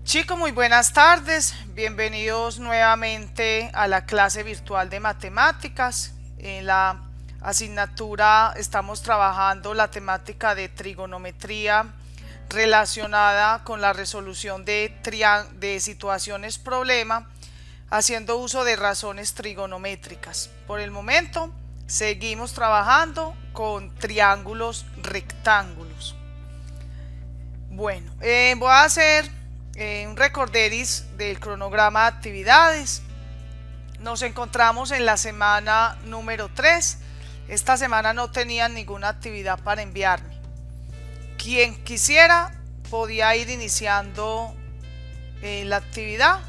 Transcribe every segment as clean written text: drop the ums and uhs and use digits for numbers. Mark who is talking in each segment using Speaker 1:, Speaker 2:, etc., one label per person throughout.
Speaker 1: Chicos, muy buenas tardes. Bienvenidos nuevamente a la clase virtual de matemáticas. En la asignatura estamos trabajando la temática de trigonometría relacionada con la resolución de situaciones problema haciendo uso de razones trigonométricas. Por el momento seguimos trabajando con triángulos rectángulos. Bueno, voy a hacer un recorderis del cronograma de actividades. Nos encontramos en la semana número 3. Esta semana no tenían ninguna actividad para enviarme. Quien quisiera podía ir iniciando la actividad,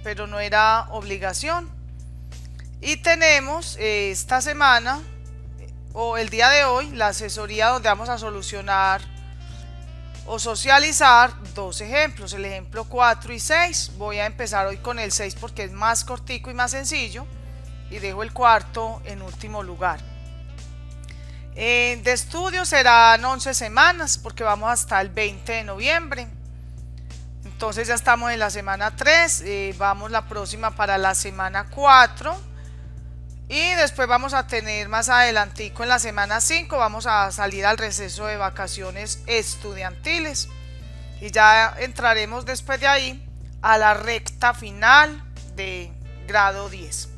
Speaker 1: pero no era obligación. Y tenemos esta semana o el día de hoy la asesoría donde vamos a solucionar o socializar dos ejemplos, el ejemplo 4 y 6. Voy a empezar hoy con el 6 porque es más cortico y más sencillo, y dejo el cuarto en último lugar. De estudio serán 11 semanas porque vamos hasta el 20 de noviembre. Entonces ya estamos en la semana 3, vamos la próxima para la semana 4. Y después vamos a tener más adelantico en la semana 5, vamos a salir al receso de vacaciones estudiantiles. Y ya entraremos después de ahí a la recta final de grado 10.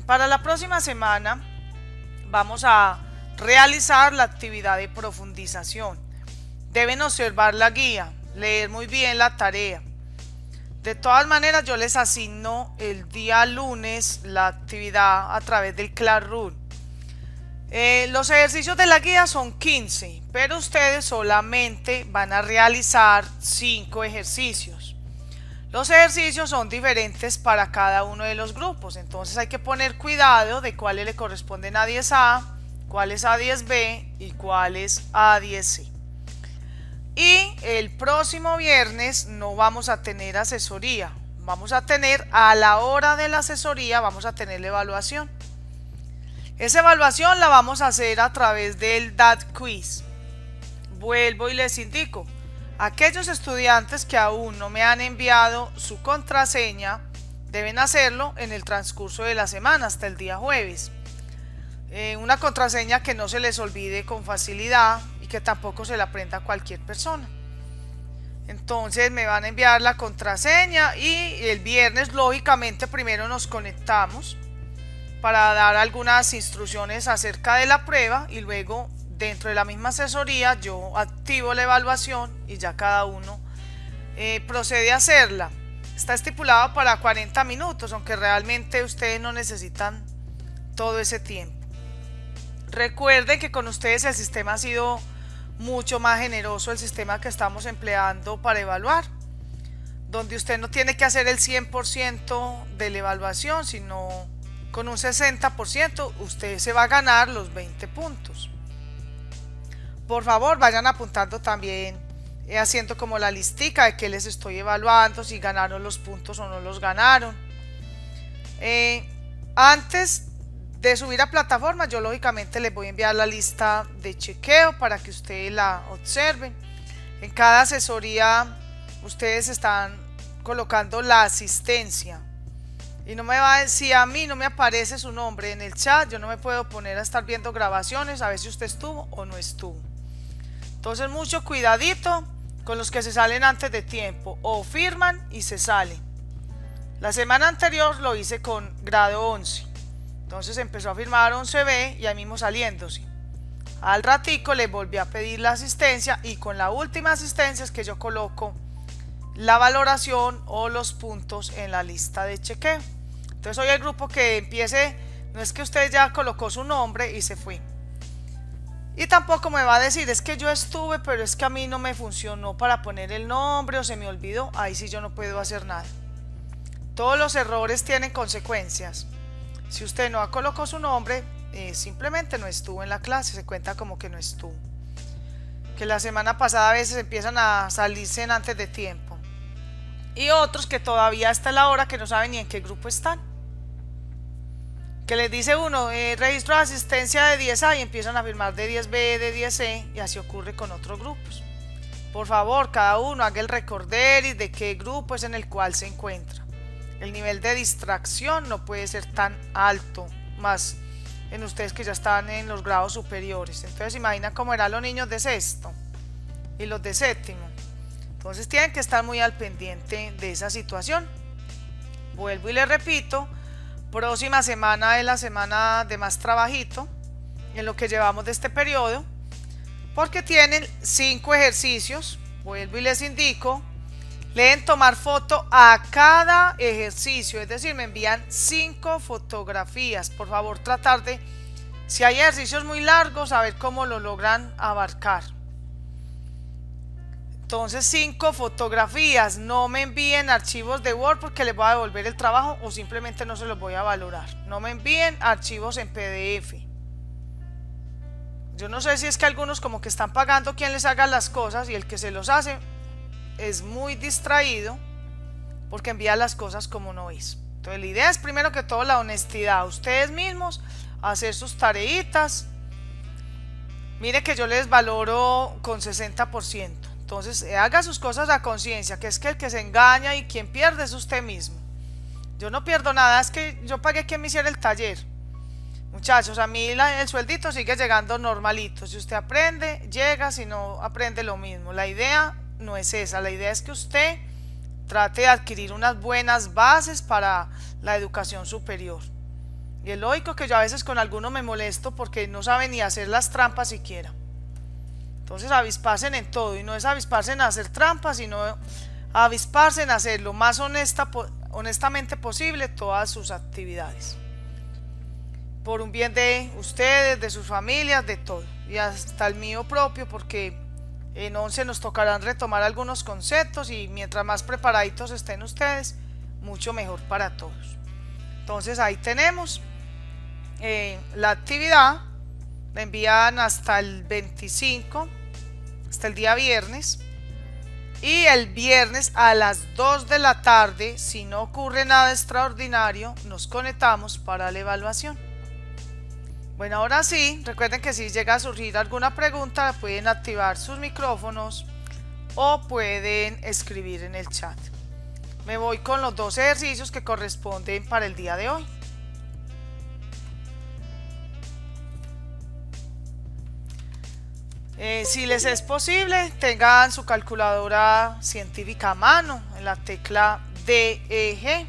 Speaker 1: Para la próxima semana vamos a realizar la actividad de profundización. Deben observar la guía, leer muy bien la tarea. De todas maneras, yo les asigno el día lunes la actividad a través del Classroom. Los ejercicios de la guía son 15, pero ustedes solamente van a realizar 5 ejercicios. Los ejercicios son diferentes para cada uno de los grupos, entonces hay que poner cuidado de cuáles le corresponden a 10A, cuáles a 10B y cuáles a 10C. Y el próximo viernes no vamos a tener asesoría, vamos a tener a la hora de la asesoría, vamos a tener la evaluación. Esa evaluación la vamos a hacer a través del DAT Quiz. Vuelvo y les indico, aquellos estudiantes que aún no me han enviado su contraseña deben hacerlo en el transcurso de la semana hasta el día jueves. Una contraseña que no se les olvide con facilidad, que tampoco se la aprenda a cualquier persona. Entonces me van a enviar la contraseña y el viernes lógicamente primero nos conectamos para dar algunas instrucciones acerca de la prueba y luego dentro de la misma asesoría yo activo la evaluación y ya cada uno procede a hacerla. Está estipulado para 40 minutos, aunque realmente ustedes no necesitan todo ese tiempo. Recuerden que con ustedes el sistema ha sido mucho más generoso, el sistema que estamos empleando para evaluar, donde usted no tiene que hacer el 100% de la evaluación, sino con un 60% usted se va a ganar los 20 puntos. Por favor, vayan apuntando también, haciendo como la listica de que les estoy evaluando, si ganaron los puntos o no los ganaron. Antes de subir a plataforma, yo lógicamente les voy a enviar la lista de chequeo para que ustedes la observen. En cada asesoría ustedes están colocando la asistencia y no me va a decir, a mí no me aparece su nombre en el chat, yo no me puedo poner a estar viendo grabaciones a ver si usted estuvo o no estuvo. Entonces mucho cuidadito con los que se salen antes de tiempo, o firman y se salen. La semana anterior lo hice con grado 11. Entonces empezó a firmar 11B y ahí mismo saliéndose. Al ratico le volví a pedir la asistencia y con la última asistencia es que yo coloco la valoración o los puntos en la lista de chequeo. Entonces hoy el grupo que empiece, no es que usted ya colocó su nombre y se fue. Y tampoco me va a decir, es que yo estuve, pero es que a mí no me funcionó para poner el nombre o se me olvidó. Ahí sí yo no puedo hacer nada. Todos los errores tienen consecuencias. Si usted no colocó su nombre, simplemente no estuvo en la clase, se cuenta como que no estuvo. Que la semana pasada a veces empiezan a salirse antes de tiempo. Y otros que todavía está la hora que no saben ni en qué grupo están. Que les dice uno, registro de asistencia de 10A y empiezan a firmar de 10B, de 10C y así ocurre con otros grupos. Por favor, cada uno haga el recorderis de qué grupo es en el cual se encuentra. El nivel de distracción no puede ser tan alto, más en ustedes que ya están en los grados superiores. Entonces imagina cómo eran los niños de sexto y los de séptimo. Entonces tienen que estar muy al pendiente de esa situación. Vuelvo y les repito, próxima semana es la semana de más trabajito en lo que llevamos de este periodo, porque tienen 5 ejercicios. Vuelvo y les indico, le deben tomar foto a cada ejercicio, es decir, me envían 5 fotografías. Por favor, tratar de, si hay ejercicios muy largos, a ver cómo lo logran abarcar. Entonces 5 fotografías, no me envíen archivos de Word porque les voy a devolver el trabajo o simplemente no se los voy a valorar. No me envíen archivos en PDF. Yo no sé si es que algunos como que están pagando quien les haga las cosas y el que se los hace es muy distraído porque envía las cosas como no es. Entonces la idea es primero que todo la honestidad, ustedes mismos hacer sus tareitas. Mire que yo les valoro con 60%. Entonces haga sus cosas a conciencia, que es que el que se engaña y quien pierde es usted mismo. Yo no pierdo nada, es que yo pagué quien me hiciera el taller. Muchachos, a mí el sueldito sigue llegando normalito. Si usted aprende, llega, si no aprende lo mismo. La idea no es esa, la idea es que usted trate de adquirir unas buenas bases para la educación superior. Y es lógico que yo a veces con algunos me molesto porque no saben ni hacer las trampas siquiera. Entonces avisparse en todo, y no es avisparse en hacer trampas, sino avisparse en hacer lo más honestamente posible todas sus actividades. Por un bien de ustedes, de sus familias, de todo. Y hasta el mío propio, porque en 11 nos tocarán retomar algunos conceptos y mientras más preparaditos estén ustedes, mucho mejor para todos. Entonces ahí tenemos la actividad, la envían hasta el 25, hasta el día viernes, y el viernes a las 2 de la tarde, si no ocurre nada extraordinario, nos conectamos para la evaluación. Bueno, ahora sí, recuerden que si llega a surgir alguna pregunta, pueden activar sus micrófonos o pueden escribir en el chat. Me voy con los 2 ejercicios que corresponden para el día de hoy. Si les es posible, tengan su calculadora científica a mano en la tecla DEG.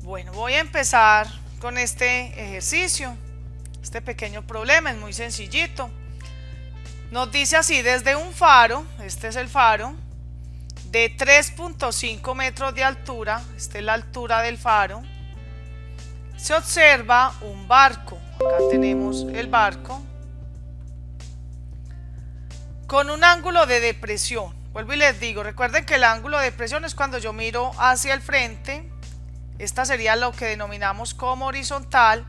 Speaker 1: Bueno, voy a empezar con este ejercicio. Este pequeño problema es muy sencillito. Nos dice así: desde un faro, este es el faro, de 3.5 metros de altura, esta es la altura del faro, se observa un barco. Acá tenemos el barco con un ángulo de depresión. Vuelvo y les digo, recuerden que el ángulo de depresión es cuando yo miro hacia el frente. Esta sería lo que denominamos como horizontal,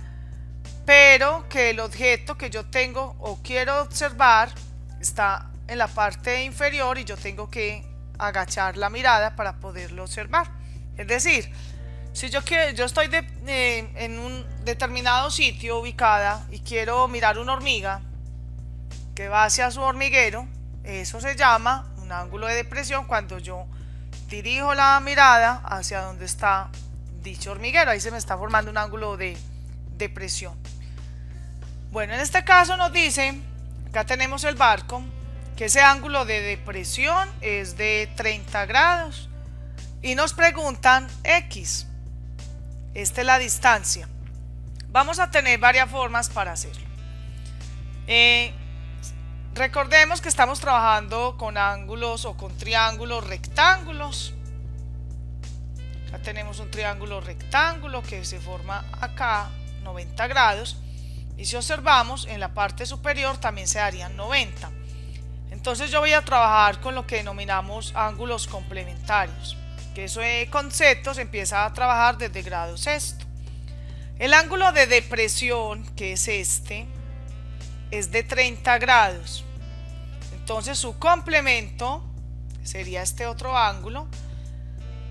Speaker 1: pero que el objeto que yo tengo o quiero observar está en la parte inferior y yo tengo que agachar la mirada para poderlo observar. Es decir, si yo estoy en un determinado sitio ubicada y quiero mirar una hormiga que va hacia su hormiguero, eso se llama un ángulo de depresión cuando yo dirijo la mirada hacia donde está dicho hormiguero. Ahí se me está formando un ángulo de depresión. Bueno, en este caso nos dice, acá tenemos el barco, que ese ángulo de depresión es de 30 grados y nos preguntan X. Esta es la distancia. Vamos a tener varias formas para hacerlo. Recordemos que estamos trabajando con ángulos o con triángulos rectángulos. Acá tenemos un triángulo rectángulo que se forma acá 90 grados y si observamos en la parte superior también se darían 90. Entonces yo voy a trabajar con lo que denominamos ángulos complementarios, que ese concepto se empieza a trabajar desde grado sexto. El ángulo de depresión, que es este, es de 30 grados. Entonces su complemento sería este otro ángulo.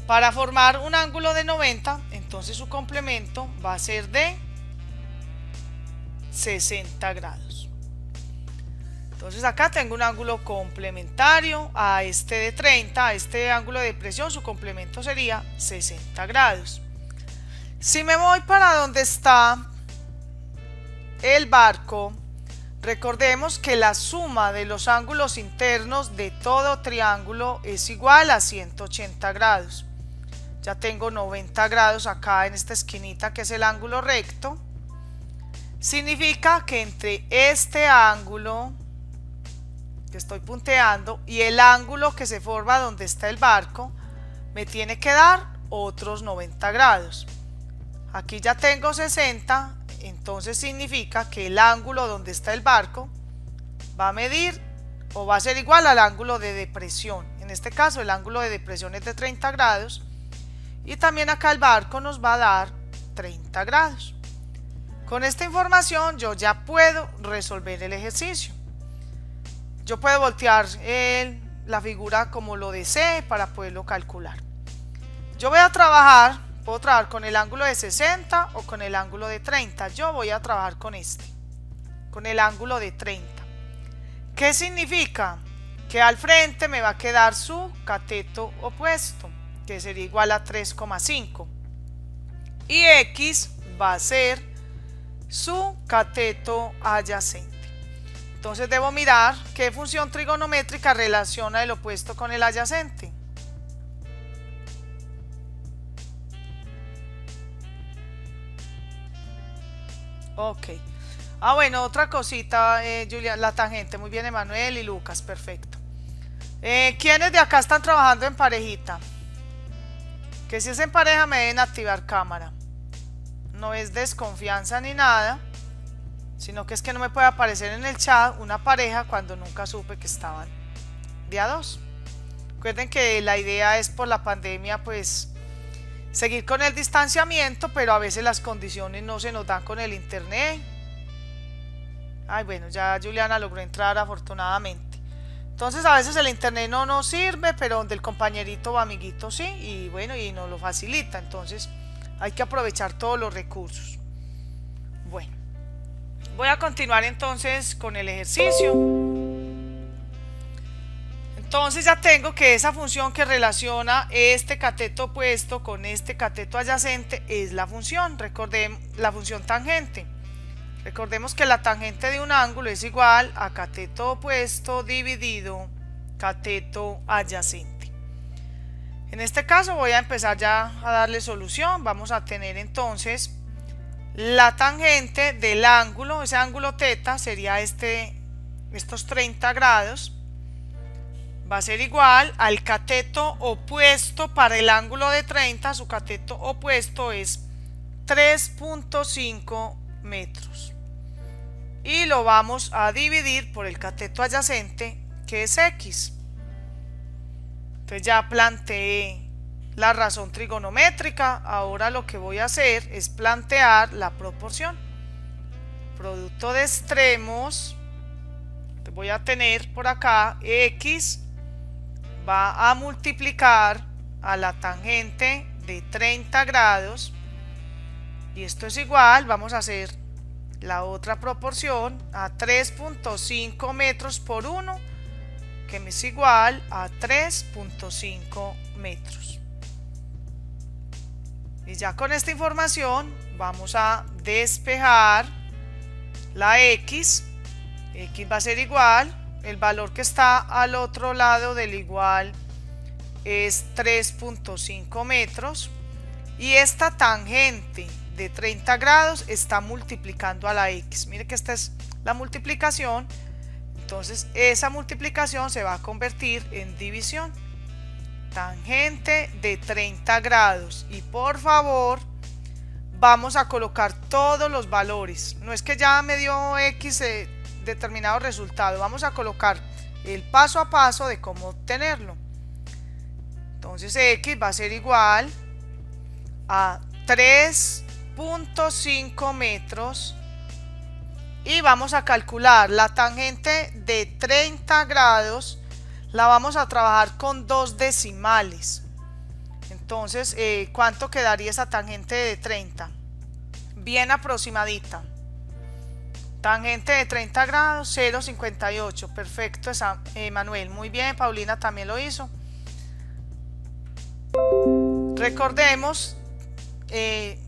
Speaker 1: Para formar un ángulo de 90, entonces su complemento va a ser de 60 grados. Entonces acá tengo un ángulo complementario a este de 30, a este ángulo de depresión, su complemento sería 60 grados. Si me voy para donde está el barco, recordemos que la suma de los ángulos internos de todo triángulo es igual a 180 grados. Ya tengo 90 grados acá en esta esquinita que es el ángulo recto. Significa que entre este ángulo que estoy punteando y el ángulo que se forma donde está el barco me tiene que dar otros 90 grados. Aquí ya tengo 60, entonces significa que el ángulo donde está el barco va a medir o va a ser igual al ángulo de depresión. En este caso el ángulo de depresión es de 30 grados y también acá el barco nos va a dar 30 grados. Con esta información yo ya puedo resolver el ejercicio. Yo puedo voltear la figura como lo desee para poderlo calcular. Yo voy a trabajar, puedo trabajar con el ángulo de 60 o con el ángulo de 30. Yo voy a trabajar con con el ángulo de 30. ¿Qué significa? Que al frente me va a quedar su cateto opuesto, que sería igual a 3,5. Y X va a ser su cateto adyacente. Entonces debo mirar qué función trigonométrica relaciona el opuesto con el adyacente. Ok. Bueno, otra cosita, Julia, la tangente. Muy bien, Emanuel y Lucas, perfecto. ¿Quiénes de acá están trabajando en parejita? Que si es en pareja me deben activar cámara. No es desconfianza ni nada, sino que es que no me puede aparecer en el chat una pareja cuando nunca supe que estaban de a dos. Recuerden que la idea es por la pandemia pues seguir con el distanciamiento, pero a veces las condiciones no se nos dan con el internet. Ay, bueno, ya Juliana logró entrar afortunadamente. Entonces a veces el internet no nos sirve, pero donde el compañerito o amiguito sí, y bueno, y nos lo facilita. Entonces hay que aprovechar todos los recursos. Bueno, voy a continuar entonces con el ejercicio. Entonces ya tengo que esa función que relaciona este cateto opuesto con este cateto adyacente es la función, recordemos, la función tangente. Recordemos que la tangente de un ángulo es igual a cateto opuesto dividido cateto adyacente. En este caso voy a empezar ya a darle solución. Vamos a tener entonces la tangente del ángulo, ese ángulo teta sería estos 30 grados. Va a ser igual al cateto opuesto para el ángulo de 30, su cateto opuesto es 3.5 metros. Y lo vamos a dividir por el cateto adyacente, que es X. Entonces ya planteé la razón trigonométrica. Ahora lo que voy a hacer es plantear la proporción. Producto de extremos. Voy a tener por acá X va a multiplicar a la tangente de 30 grados. Y esto es igual, vamos a hacer la otra proporción a 3.5 metros por 1, que me es igual a 3.5 metros. Y ya con esta información vamos a despejar la X. X va a ser igual, el valor que está al otro lado del igual es 3.5 metros. Y esta tangente de 30 grados está multiplicando a la X. Mire que esta es la multiplicación. Entonces esa multiplicación se va a convertir en división. Tangente de 30 grados. Y por favor vamos a colocar todos los valores. No es que ya me dio X determinado resultado. Vamos a colocar el paso a paso de cómo obtenerlo. Entonces X va a ser igual a 3.5 metros y vamos a calcular la tangente de 30 grados. La vamos a trabajar con 2 decimales. Entonces, ¿cuánto quedaría esa tangente de 30? Bien aproximadita. Tangente de 30 grados, 0,58. Perfecto, Manuel. Muy bien, Paulina también lo hizo. Recordemos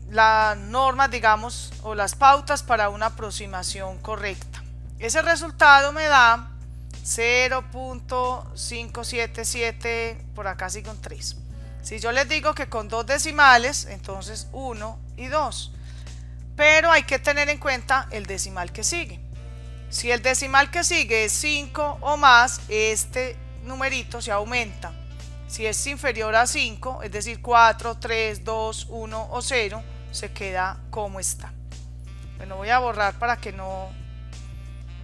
Speaker 1: las normas, digamos, o las pautas para una aproximación correcta. Ese resultado me da 0.577, por acá sigue un 3. Si yo les digo que con dos decimales, entonces 1 y 2. Pero hay que tener en cuenta el decimal que sigue. Si el decimal que sigue es 5 o más, este numerito se aumenta. Si es inferior a 5, es decir 4, 3, 2, 1 o 0, se queda como está. Bueno, voy a borrar para que no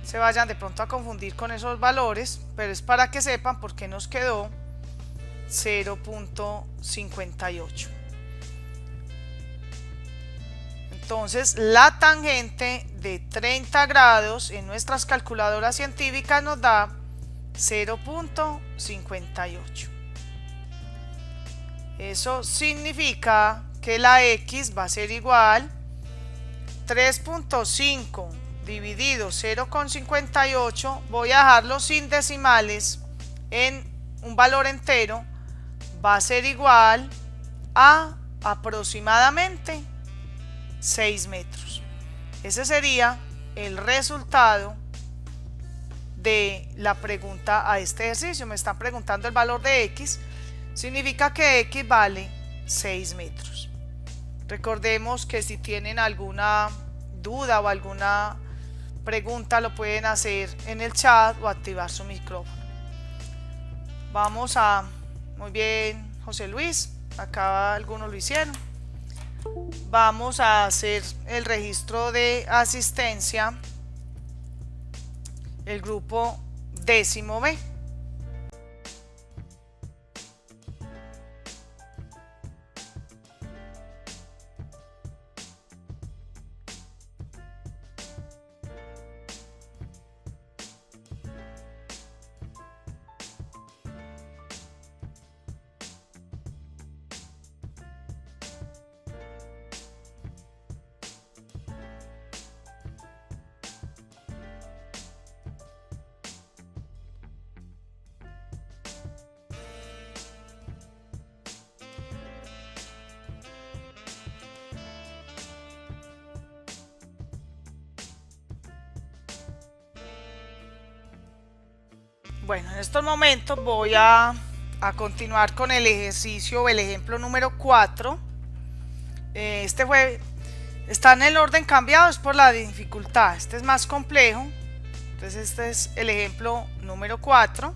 Speaker 1: se vayan de pronto a confundir con esos valores, pero es para que sepan por qué nos quedó 0.58. Entonces, la tangente de 30 grados en nuestras calculadoras científicas nos da 0.58. Eso significa que la X va a ser igual 3.5 dividido 0.58. Voy a dejarlo sin decimales en un valor entero. Va a ser igual a aproximadamente 6 metros. Ese sería el resultado de la pregunta a este ejercicio. Me están preguntando el valor de X. Significa que X vale 6 metros. Recordemos que si tienen alguna duda o alguna pregunta, lo pueden hacer en el chat o activar su micrófono. Vamos a... Muy bien, José Luis. Acá algunos lo hicieron. Vamos a hacer el registro de asistencia, el grupo 10B. Bueno, en estos momentos voy a continuar con el ejercicio o el ejemplo número 4. Está en el orden cambiado, es por la dificultad. Este es más complejo. Entonces este es el ejemplo número 4.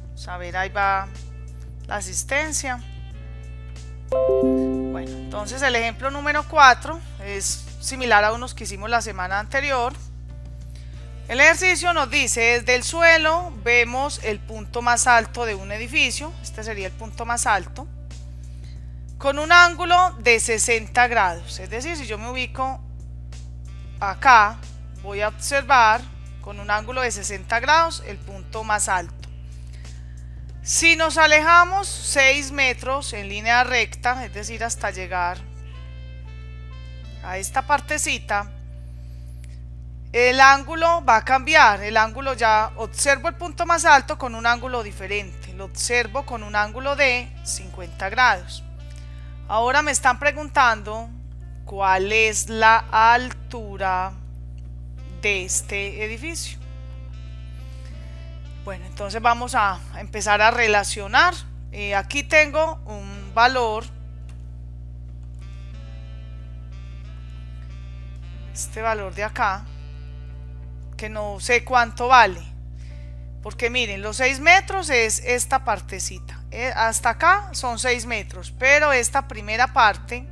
Speaker 1: Vamos a ver, ahí va la asistencia. Bueno, entonces el ejemplo número 4 es similar a unos que hicimos la semana anterior. El ejercicio nos dice: desde el suelo vemos el punto más alto de un edificio, este sería el punto más alto, con un ángulo de 60 grados. Es decir, si yo me ubico acá, voy a observar con un ángulo de 60 grados el punto más alto. Si nos alejamos 6 metros en línea recta, es decir, hasta llegar a esta partecita, el ángulo va a cambiar. El ángulo, ya observo el punto más alto con un ángulo diferente, lo observo con un ángulo de 50 grados. Ahora me están preguntando cuál es la altura de este edificio. Bueno, entonces vamos a empezar a relacionar. Aquí tengo un valor, este valor de acá, que no sé cuánto vale, porque miren, los 6 metros es esta partecita, hasta acá son 6 metros, pero esta primera parte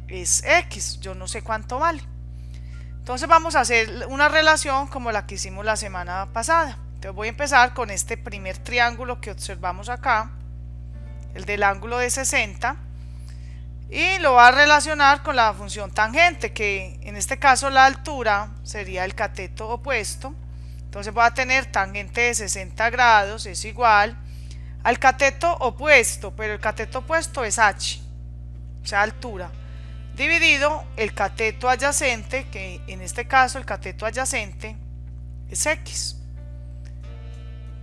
Speaker 1: es X, yo no sé cuánto vale. Entonces vamos a hacer una relación como la que hicimos la semana pasada. Entonces voy a empezar con este primer triángulo que observamos acá, el del ángulo de 60, y lo va a relacionar con la función tangente, que en este caso la altura sería el cateto opuesto. Entonces voy a tener tangente de 60 grados es igual al cateto opuesto, pero el cateto opuesto es h, o sea, altura, dividido el cateto adyacente, que en este caso el cateto adyacente es X.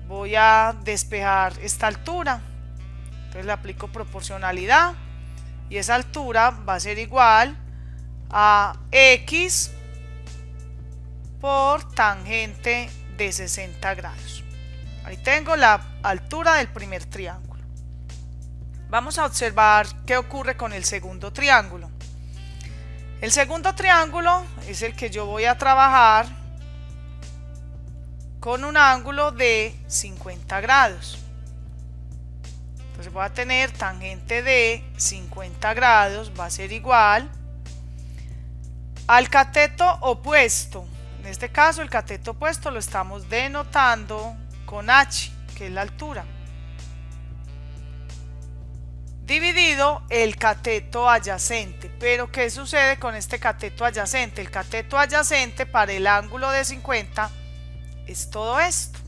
Speaker 1: Voy a despejar esta altura, entonces le aplico proporcionalidad y esa altura va a ser igual a X por tangente de 60 grados. Ahí tengo la altura del primer triángulo. Vamos a observar qué ocurre con el segundo triángulo. El segundo triángulo es el que yo voy a trabajar con un ángulo de 50 grados. Entonces voy a tener tangente de 50 grados, va a ser igual al cateto opuesto. En este caso el cateto opuesto lo estamos denotando con H, que es la altura, dividido el cateto adyacente. Pero ¿qué sucede con este cateto adyacente? El cateto adyacente para el ángulo de 50 es todo esto.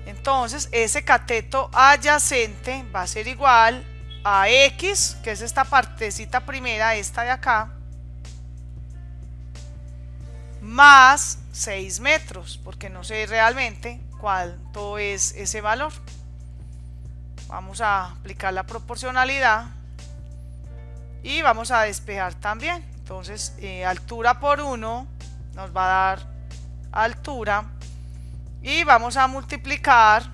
Speaker 1: Entonces ese cateto adyacente va a ser igual a X, que es esta partecita primera, esta de acá, más 6 metros, porque no sé realmente cuánto es ese valor. Vamos a aplicar la proporcionalidad y vamos a despejar también. Entonces altura por 1 nos va a dar altura y vamos a multiplicar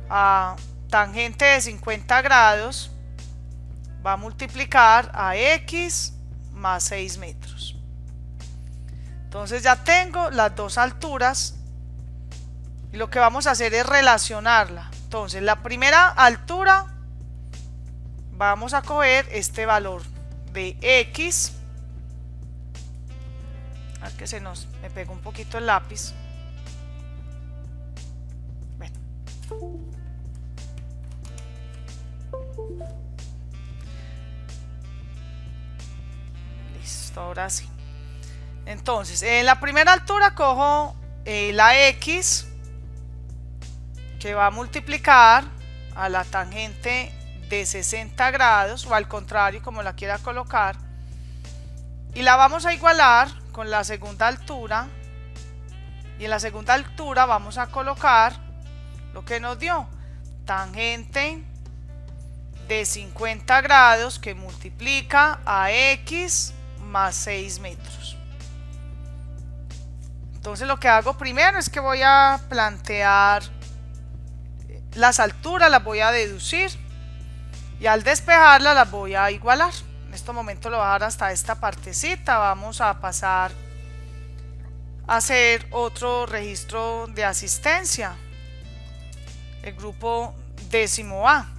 Speaker 1: a tangente de 50 grados, va a multiplicar a X más 6 metros. Entonces ya tengo las dos alturas y lo que vamos a hacer es relacionarla. Entonces la primera altura vamos a coger este valor de X. A que me pegó un poquito el lápiz. Bueno. Listo, ahora sí. Entonces, en la primera altura cojo la X, que va a multiplicar a la tangente de 60 grados, o al contrario, como la quiera colocar, y la vamos a igualar con la segunda altura, y en la segunda altura vamos a colocar lo que nos dio, tangente de 50 grados que multiplica a X más 6 metros. Entonces lo que hago primero es que voy a plantear las alturas, las voy a deducir y al despejarlas las voy a igualar. En este momento lo voy a dejar hasta esta partecita. Vamos a pasar a hacer otro registro de asistencia, el grupo 10A.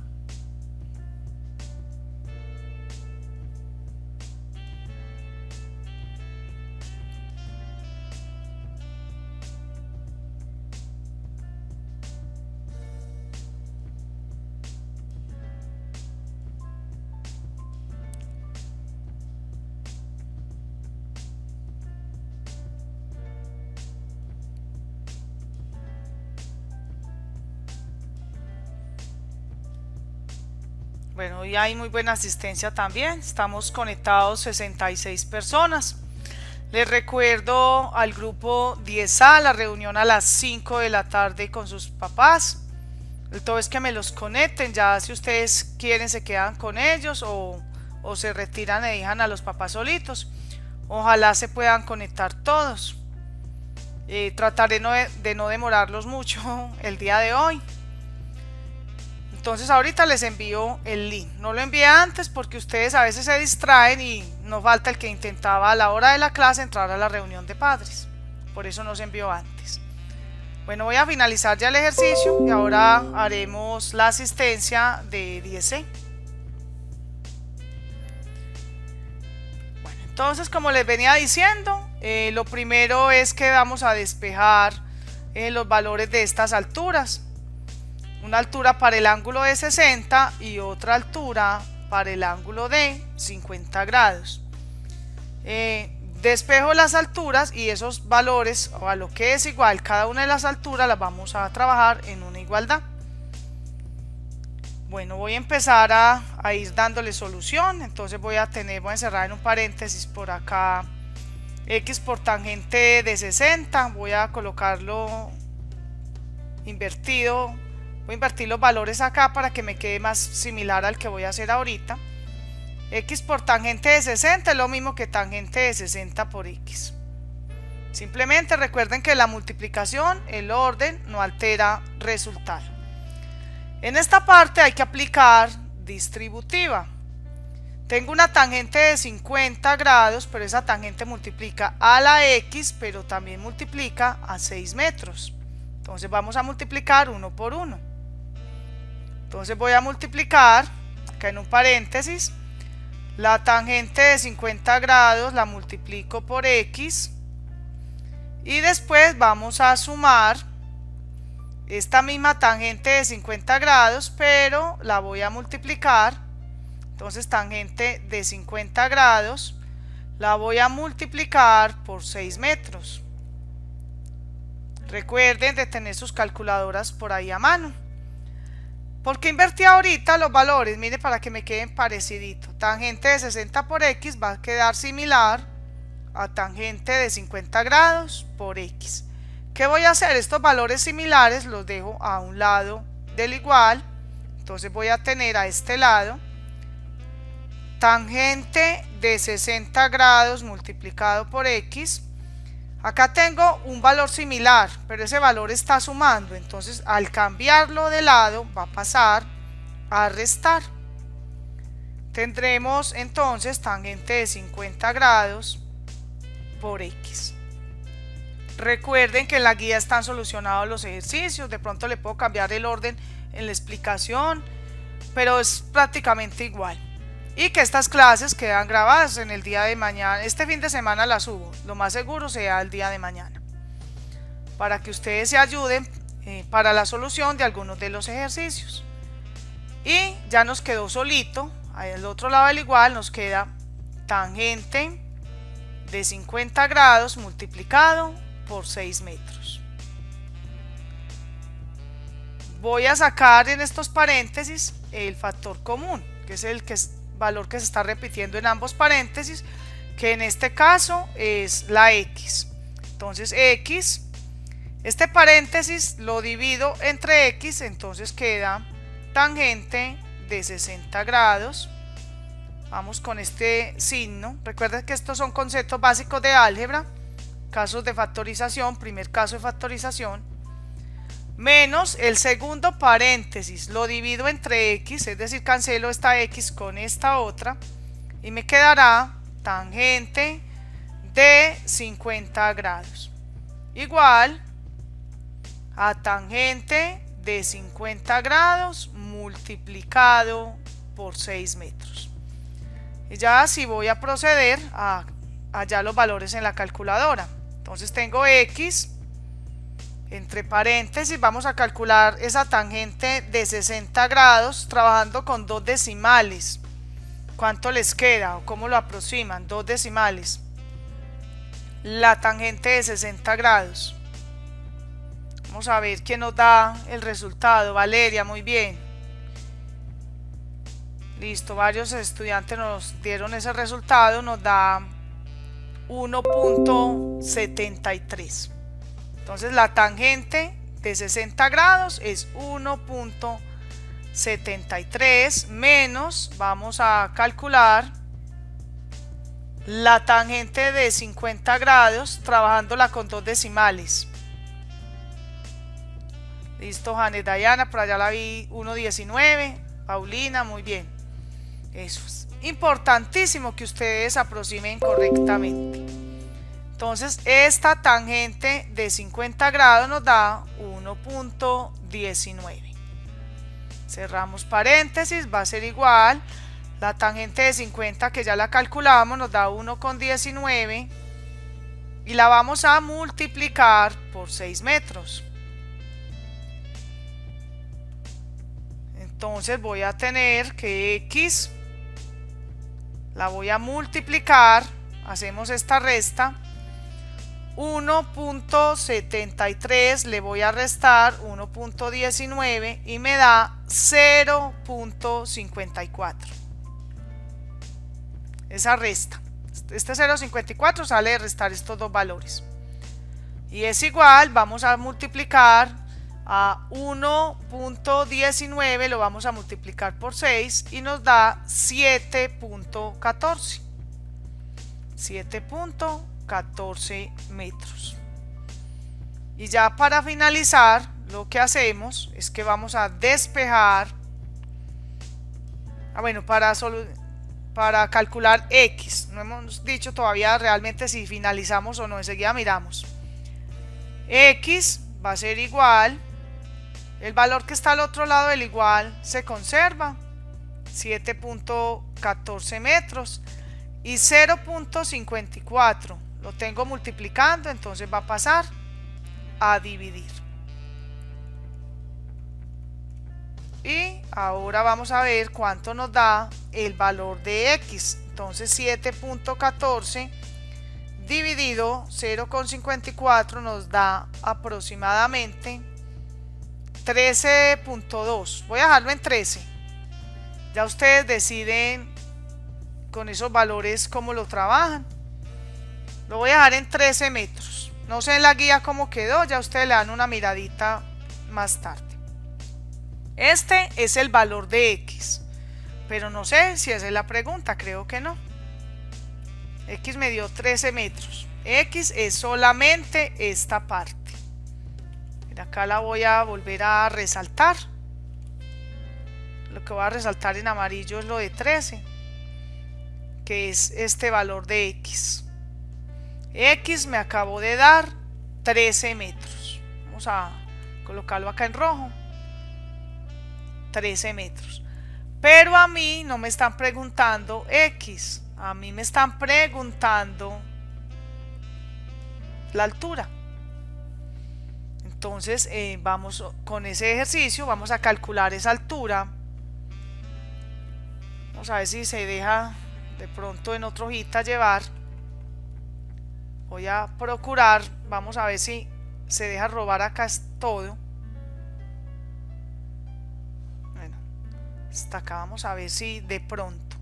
Speaker 1: Bueno, hoy hay muy buena asistencia también, estamos conectados 66 personas. Les recuerdo al grupo 10A, la reunión a las 5 de la tarde con sus papás. El todo es que me los conecten, ya si ustedes quieren se quedan con ellos o se retiran y dejan a los papás solitos. Ojalá se puedan conectar todos. Trataré de no demorarlos mucho el día de hoy. Entonces ahorita les envío el link. No lo envié antes porque ustedes a veces se distraen y no falta el que intentaba a la hora de la clase entrar a la reunión de padres. Por eso no se envió antes. Bueno, voy a finalizar ya el ejercicio y ahora haremos la asistencia de 10C. Bueno, entonces como les venía diciendo, lo primero es que vamos a despejar los valores de estas alturas. Una altura para el ángulo de 60 y otra altura para el ángulo de 50 grados. Despejo las alturas y esos valores, o a lo que es igual cada una de las alturas, las vamos a trabajar en una igualdad. Bueno, voy a empezar a ir dándole solución. Entonces voy a encerrar en un paréntesis por acá x por tangente de 60. Voy a colocarlo invertido. Voy a invertir los valores acá para que me quede más similar al que voy a hacer ahorita. X por tangente de 60 es lo mismo que tangente de 60 por x. Simplemente recuerden que la multiplicación, el orden, no altera resultado. En esta parte hay que aplicar distributiva. Tengo una tangente de 50 grados, pero esa tangente multiplica a la x, pero también multiplica a 6 metros. Entonces vamos a multiplicar uno por uno. Entonces voy a multiplicar, acá en un paréntesis, la tangente de 50 grados la multiplico por x. Y después vamos a sumar esta misma tangente de 50 grados, pero la voy a multiplicar. Entonces tangente de 50 grados la voy a multiplicar por 6 metros. Recuerden de tener sus calculadoras por ahí a mano. ¿Por qué invertí ahorita los valores? Mire, para que me queden pareciditos. Tangente de 60 por x va a quedar similar a tangente de 50 grados por x. ¿Qué voy a hacer? Estos valores similares los dejo a un lado del igual. Entonces voy a tener a este lado tangente de 60 grados multiplicado por x. Acá tengo un valor similar, pero ese valor está sumando. Entonces al cambiarlo de lado va a pasar a restar. Tendremos entonces tangente de 50 grados por x. Recuerden que en la guía están solucionados los ejercicios. De pronto le puedo cambiar el orden en la explicación, pero es prácticamente igual. Y que estas clases quedan grabadas en el día de mañana. Este fin de semana las subo, lo más seguro sea el día de mañana, para que ustedes se ayuden para la solución de algunos de los ejercicios. Y ya nos quedó solito, al otro lado del igual nos queda tangente de 50 grados multiplicado por 6 metros. Voy a sacar en estos paréntesis el factor común, que es el valor que se está repitiendo en ambos paréntesis, que en este caso es la x. Entonces x, este paréntesis lo divido entre x, entonces queda tangente de 60 grados. Vamos con este signo. Recuerden que estos son conceptos básicos de álgebra, casos de factorización, primer caso de factorización, menos el segundo paréntesis, lo divido entre x, es decir, cancelo esta x con esta otra y me quedará tangente de 50 grados igual a tangente de 50 grados multiplicado por 6 metros. Y ya así voy a proceder a hallar los valores en la calculadora. Entonces tengo x, entre paréntesis vamos a calcular esa tangente de 60 grados trabajando con dos decimales. ¿Cuánto les queda o cómo lo aproximan? Dos decimales. La tangente de 60 grados. Vamos a ver qué nos da el resultado. Valeria, muy bien. Listo, varios estudiantes nos dieron ese resultado. Nos da 1.73. Entonces la tangente de 60 grados es 1.73 menos, vamos a calcular la tangente de 50 grados trabajándola con dos decimales. Listo, Janet Dayana, por allá la vi, 1.19. Paulina, muy bien. Eso es importantísimo que ustedes aproximen correctamente. Entonces esta tangente de 50 grados nos da 1.19. Cerramos paréntesis, va a ser igual. La tangente de 50 que ya la calculamos nos da 1.19 y la vamos a multiplicar por 6 metros. Entonces voy a tener que x la voy a multiplicar, hacemos esta resta, 1.73, le voy a restar 1.19 y me da 0.54. Esa resta. Este 0.54 sale de restar estos dos valores. Y es igual, vamos a multiplicar a 1.19, lo vamos a multiplicar por 6 y nos da 7.14. 7.14 metros. Y ya para finalizar, lo que hacemos es que vamos a despejar. Bueno, para calcular X, no hemos dicho todavía realmente si finalizamos o no, enseguida miramos. X va a ser igual, el valor que está al otro lado del igual se conserva, 7.14 metros, y 0.54 lo tengo multiplicando, entonces va a pasar a dividir. Y ahora vamos a ver cuánto nos da el valor de X. Entonces 7.14 dividido 0.54 nos da aproximadamente 13.2. Voy a dejarlo en 13. Ya ustedes deciden con esos valores cómo lo trabajan. Lo voy a dejar en 13 metros. No sé en la guía cómo quedó, ya ustedes le dan una miradita más tarde. Este es el valor de X, pero no sé si esa es la pregunta, creo que no. X me dio 13 metros. X es solamente esta parte. Mira, acá la voy a volver a resaltar. Lo que voy a resaltar en amarillo es lo de 13, que es este valor de X. X me acabó de dar 13 metros. Vamos a colocarlo acá en rojo. 13 metros. Pero a mí no me están preguntando X. A mí me están preguntando la altura. Entonces vamos con ese ejercicio, vamos a calcular esa altura. Vamos a ver si se deja de pronto en otra hojita llevar. Voy a procurar, vamos a ver si se deja robar acá todo. Bueno, hasta acá vamos a ver si de pronto.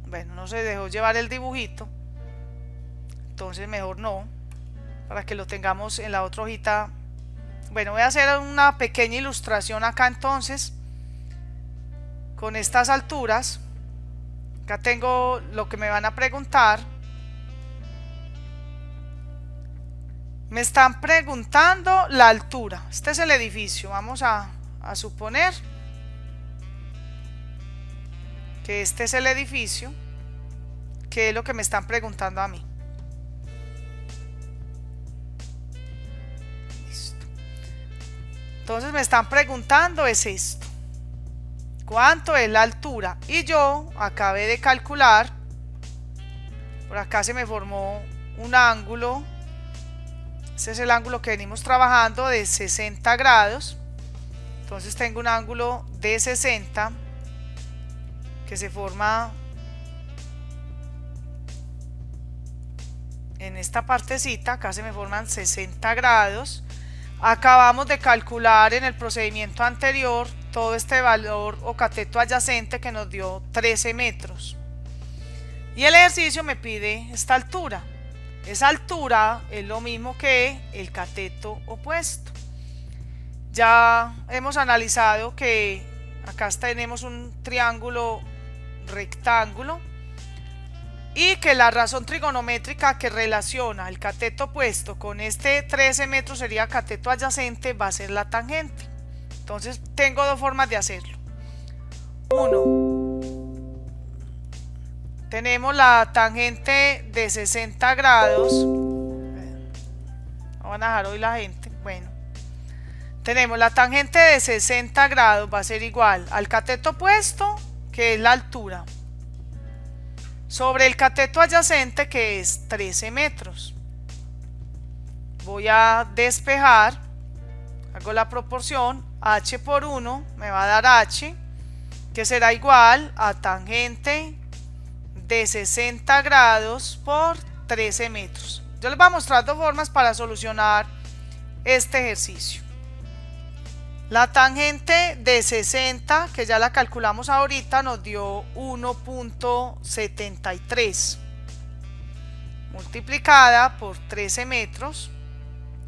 Speaker 1: Bueno, no se dejó llevar el dibujito, entonces mejor no, para que lo tengamos en la otra hojita. Bueno, voy a hacer una pequeña ilustración acá entonces con estas alturas. Acá tengo lo que me van a preguntar. Me están preguntando la altura. Este es el edificio, vamos a suponer que este es el edificio, que es lo que me están preguntando a mí. Listo. Entonces me están preguntando es esto: ¿cuánto es la altura? Y yo acabé de calcular, por acá se me formó un ángulo. Este es el ángulo que venimos trabajando de 60 grados. Entonces tengo un ángulo de 60 que se forma en esta partecita. Acá se me forman 60 grados. Acabamos de calcular en el procedimiento anterior todo este valor o cateto adyacente que nos dio 13 metros. Y el ejercicio me pide esta altura. Esa altura es lo mismo que el cateto opuesto. Ya hemos analizado que acá tenemos un triángulo rectángulo y que la razón trigonométrica que relaciona el cateto opuesto con este 13 metros sería cateto adyacente, va a ser la tangente. Entonces tengo dos formas de hacerlo. Uno, tenemos la tangente de 60 grados. Van a dejar hoy la gente. Bueno, tenemos la tangente de 60 grados, va a ser igual al cateto opuesto, que es la altura, sobre el cateto adyacente, que es 13 metros. Voy a despejar. hago la proporción, h por 1 me va a dar h, que será igual a tangente de 60 grados por 13 metros. Yo les voy a mostrar dos formas para solucionar este ejercicio. La tangente de 60, que ya la calculamos ahorita, nos dio 1.73 multiplicada por 13 metros,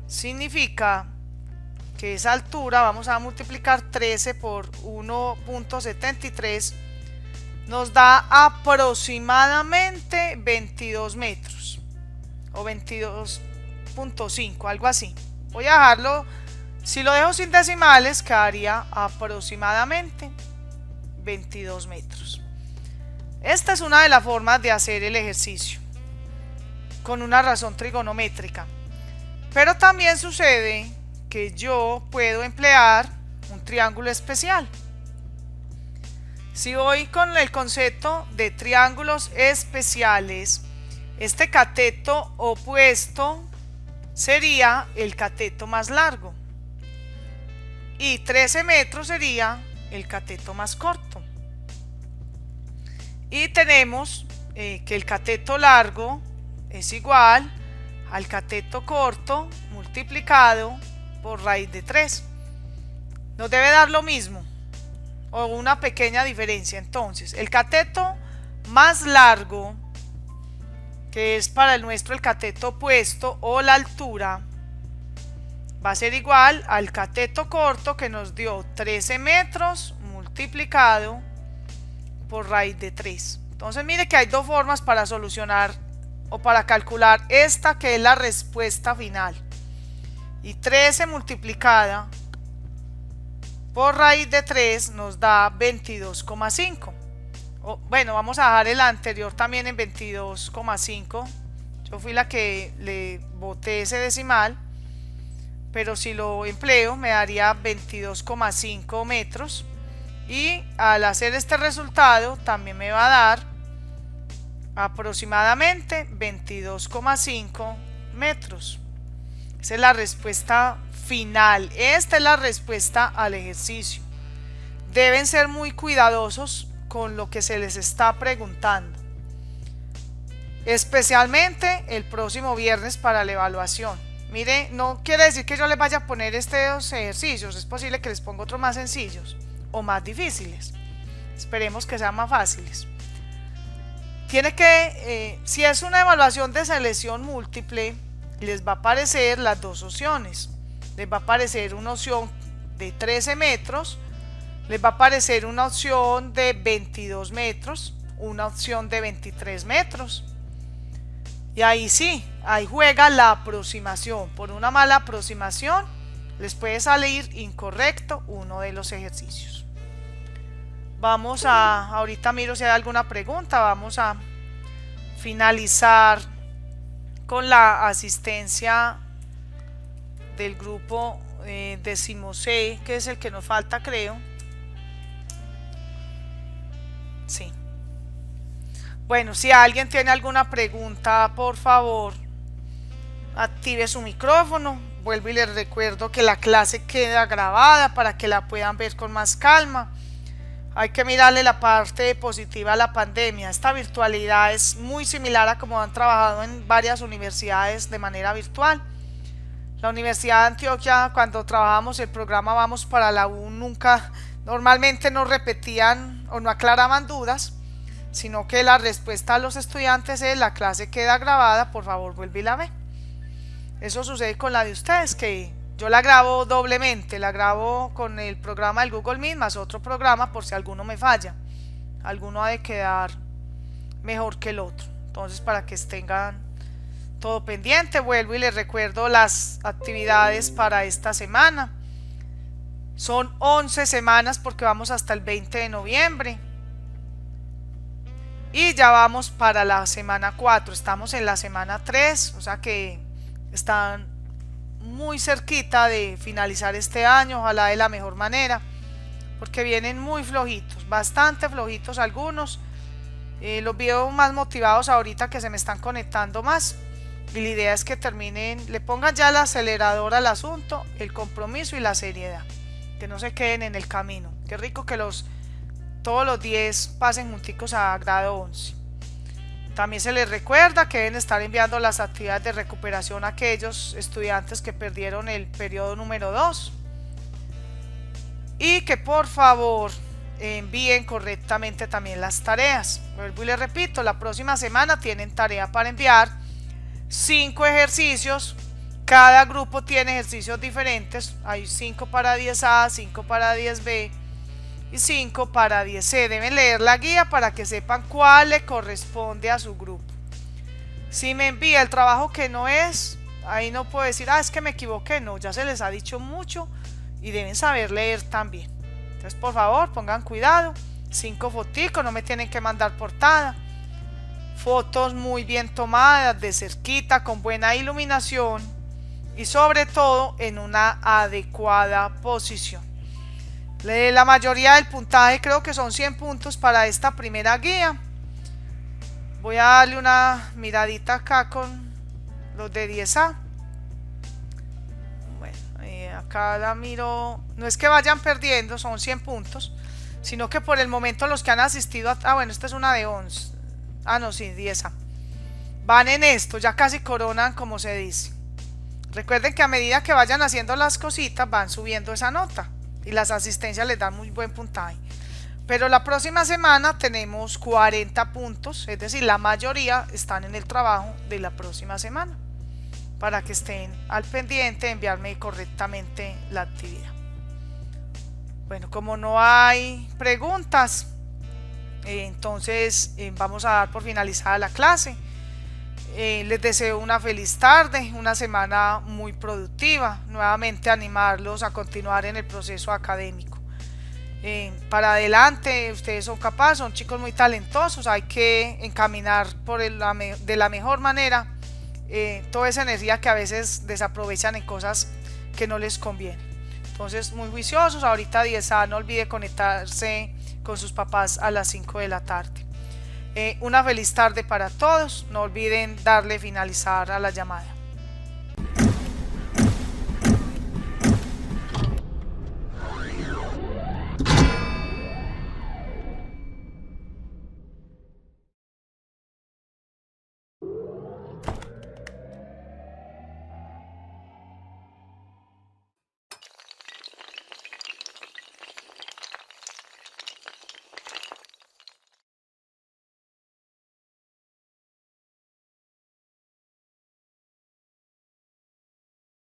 Speaker 1: significa que esa altura, vamos a multiplicar 13 por 1.73, nos da aproximadamente 22 metros o 22.5, algo así. Voy a dejarlo, si lo dejo sin decimales, quedaría aproximadamente 22 metros. Esta es una de las formas de hacer el ejercicio con una razón trigonométrica, pero también sucede que yo puedo emplear un triángulo especial. Si voy con el concepto de triángulos especiales, este cateto opuesto sería el cateto más largo y 13 metros sería el cateto más corto. Y tenemos que el cateto largo es igual al cateto corto multiplicado por raíz de 3. Nos debe dar lo mismo o una pequeña diferencia. Entonces, el cateto más largo, que es para el nuestro el cateto opuesto o la altura, va a ser igual al cateto corto que nos dio 13 metros multiplicado por raíz de 3. Entonces mire que hay dos formas para solucionar o para calcular esta, que es la respuesta final. Y 13 multiplicada por raíz de 3 nos da 22,5. Bueno, vamos a dejar el anterior también en 22,5. Yo fui la que le boté ese decimal, pero si lo empleo me daría 22,5 metros. Y al hacer este resultado también me va a dar aproximadamente 22,5 metros. Esa es la respuesta final. Esta es la respuesta al ejercicio. Deben ser muy cuidadosos con lo que se les está preguntando, especialmente el próximo viernes para la evaluación. Mire, no quiere decir que yo les vaya a poner estos ejercicios, es posible que les ponga otros más sencillos o más difíciles. Esperemos que sean más fáciles. Tiene que, si es una evaluación de selección múltiple, les va a aparecer las dos opciones. Les va a aparecer una opción de 13 metros, les va a aparecer una opción de 22 metros, una opción de 23 metros. Y ahí sí, ahí juega la aproximación. Por una mala aproximación les puede salir incorrecto uno de los ejercicios. Vamos a, ahorita miro si hay alguna pregunta, vamos a finalizar con la asistencia del grupo décimo C, que es el que nos falta, creo. Sí. Bueno, si alguien tiene alguna pregunta, por favor, active su micrófono. Vuelvo y les recuerdo que la clase queda grabada para que la puedan ver con más calma. Hay que mirarle la parte positiva a la pandemia. Esta virtualidad es muy similar a como han trabajado en varias universidades de manera virtual. La Universidad de Antioquia, cuando trabajamos el programa Vamos para la U, normalmente no repetían o no aclaraban dudas, sino que la respuesta a los estudiantes es: la clase queda grabada, por favor vuelve y la ve. Eso sucede con la de ustedes, que yo la grabo doblemente, la grabo con el programa del Google Meet más otro programa por si alguno me falla. Alguno ha de quedar mejor que el otro. Entonces, para que tengan todo pendiente, vuelvo y les recuerdo las actividades para esta semana. Son 11 semanas porque vamos hasta el 20 de noviembre. Y ya vamos para la semana 4, estamos en la semana 3, o sea que están muy cerquita de finalizar este año, ojalá de la mejor manera, porque vienen muy flojitos, bastante flojitos algunos. Los veo más motivados ahorita que se me están conectando más, y la idea es que terminen, le pongan ya el acelerador al asunto, el compromiso y la seriedad, que no se queden en el camino. Qué rico que todos los 10 pasen junticos a grado 11. También se les recuerda que deben estar enviando las actividades de recuperación a aquellos estudiantes que perdieron el periodo número 2 y que por favor envíen correctamente también las tareas. Vuelvo y les repito, la próxima semana tienen tarea para enviar 5 ejercicios. Cada grupo tiene ejercicios diferentes. Hay 5 para 10A, 5 para 10B y 5 para 10C. Deben leer la guía para que sepan cuál le corresponde a su grupo. Si me envía el trabajo que no es, ahí no puedo decir, es que me equivoqué. No, ya se les ha dicho mucho y deben saber leer también. Entonces, por favor, pongan cuidado. 5 foticos, no me tienen que mandar portada. Fotos muy bien tomadas, de cerquita, con buena iluminación y sobre todo en una adecuada posición. La mayoría del puntaje, creo que son 100 puntos para esta primera guía. Voy a darle una miradita acá con los de 10A. Bueno, acá la miro. No es que vayan perdiendo, son 100 puntos, sino que por el momento los que han asistido a... bueno, esta es una de 11. No, sí, 10A. Van en esto, ya casi coronan, como se dice. Recuerden que a medida que vayan haciendo las cositas, van subiendo esa nota. Y las asistencias les dan muy buen puntaje. Pero la próxima semana tenemos 40 puntos, es decir, la mayoría están en el trabajo de la próxima semana, para que estén al pendiente de enviarme correctamente la actividad. Bueno, como no hay preguntas, entonces vamos a dar por finalizada la clase. Les deseo una feliz tarde, una semana muy productiva, nuevamente animarlos a continuar en el proceso académico. Para adelante, ustedes son capaces, son chicos muy talentosos, hay que encaminar de la mejor manera toda esa energía que a veces desaprovechan en cosas que no les convienen. Entonces, muy juiciosos. Ahorita 10A, no olvide conectarse con sus papás a las 5 de la tarde. Una feliz tarde para todos. No olviden darle finalizar a la llamada.